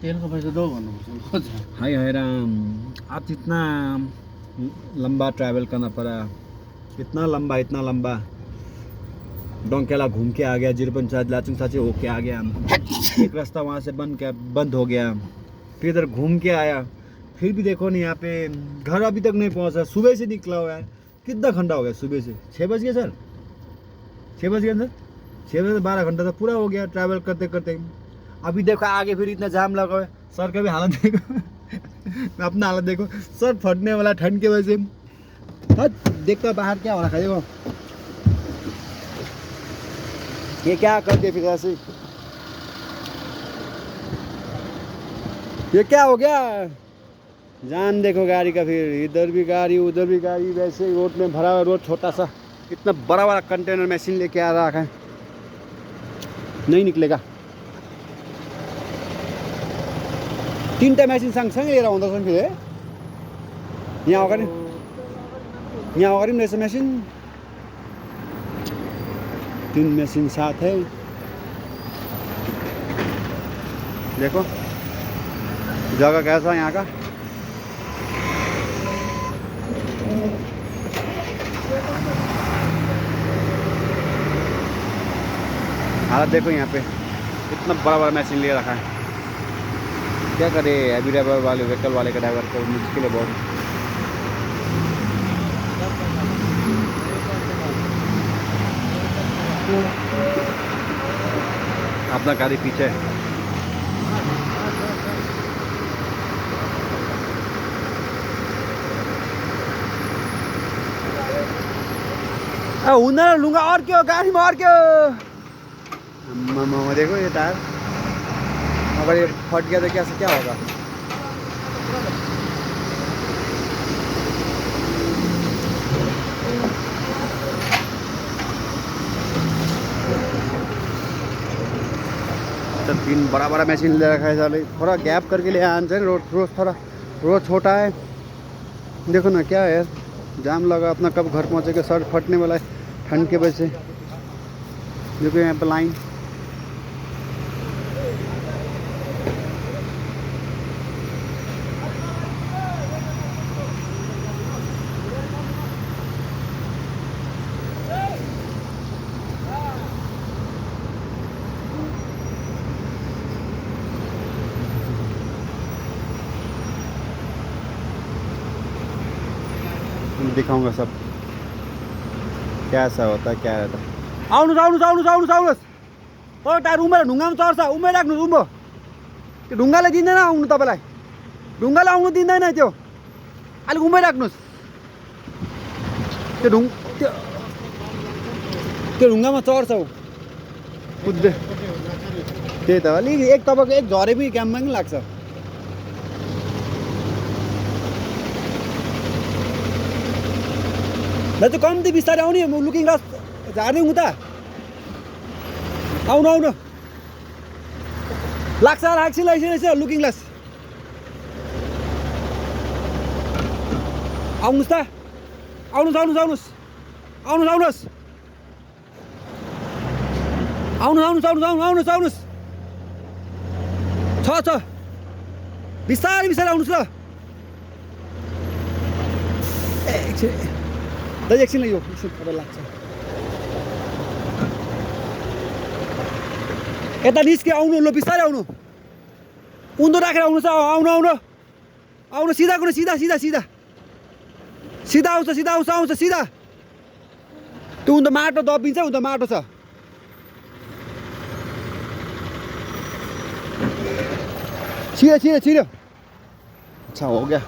तेल का पैसा दो भन्नुपर्छ। हाय हाय राम, आज इतना लंबा ट्रैवल करना पड़ा, इतना लंबा डोंकेला घूम के आ गया, जिरपन लाचुंग साचे होके आ गया, एक रास्ता वहाँ से बंद हो गया, फिर इधर घूम के आया, फिर भी देखो नहीं यहाँ पे घर अभी तक नहीं पहुँचा। सुबह से निकला हुआ है, कितना घंटा हो गया सुबह से? 6 बज गया सर, 6 बज गया सर, 6 बजे से 12 घंटा तो पूरा हो गया ट्रैवल करते करते। अभी देखो आगे फिर इतना जाम लगा हुआ है। सर का भी हालत देखो अपना हालत देखो, सर फटने वाला ठंड के वजह से। देखो बाहर क्या हो रखा है, देखो ये क्या कर दिया फिर ऐसे, ये क्या हो गया? जान देखो गाड़ी का, फिर इधर भी गाड़ी उधर भी गाड़ी, वैसे ही रोड में भरा हुआ रोड, छोटा सा इतना बड़ा बड़ा कंटेनर मशीन लेके आ रहा है, नहीं निकलेगा। 3टा मशीन सँगसँगै लिएर आउँदा छन् फेरि। यहाँ अगाडि पनि रहेछ मशीन, 3 मशीन साथ है। देखो जगह कैसा है यहाँ का, हालत देखो यहाँ पे, इतना बड़ा बड़ा मशीन ले रखा है। क्या करे अभी ड्राइवर वाले, व्हीकल वाले का ड्राइवर को मुश्किल है बहुत। अपना गाड़ी पीछे है। उन्हें लूंगा और क्यों गाड़ी में, और क्यों? मामा देखो ये टायर, अगर ये फट गया तो क्या होगा? तो 3 बड़ा बड़ा मशीन ले रखा है साले, थोड़ा गैप करके ले आना चाहिए। रोड छोटा है, देखो ना क्या है, जाम लगा, अपना कब घर पहुंचेगा, सर फटने वाला है ठंड के वजह से। देखो यहाँ पे लाइन, दिखाऊंगा सब कैसा होता है, क्या रहता है। आउनुहोस् ओ टायर उमेर ढुङ्गामा चढ्छ, उमेर राख्नुहोस्। उम्बो त्यो ढुङ्गाले दिँदैन आउनु, तपाईँलाई ढुङ्गाले आउनु दिँदैन, त्यो अलिक उमेर राख्नुहोस्। त्यो ढुङ्गामा चढ्छ हौ, बुझ्दै? त्यही त अलिक तपाईँको एक झरे पनि काममा पनि लाग्छ। दाजु कम्ती बिस्तारै आउने, म लुकिङ ग्लास झार्दै उता आउनु लाग्छ एकछिन लुकिङ ग्लास आउनुहोस् त, आउनुहोस् छ बिस्तारै आउनुहोस् ल। एकछिन यो तपाईँ लाग्छ, यता निस्के आउनु, ल बिस्तारै आउनु, उँधो राखेर आउनुहोस्। आउनु सिधा कुरो, सिधा आउँछ सिधा। त्यो उँधो माटो दबिन्छ, उँधो माटो छ। छिरो अच्छा हो गया।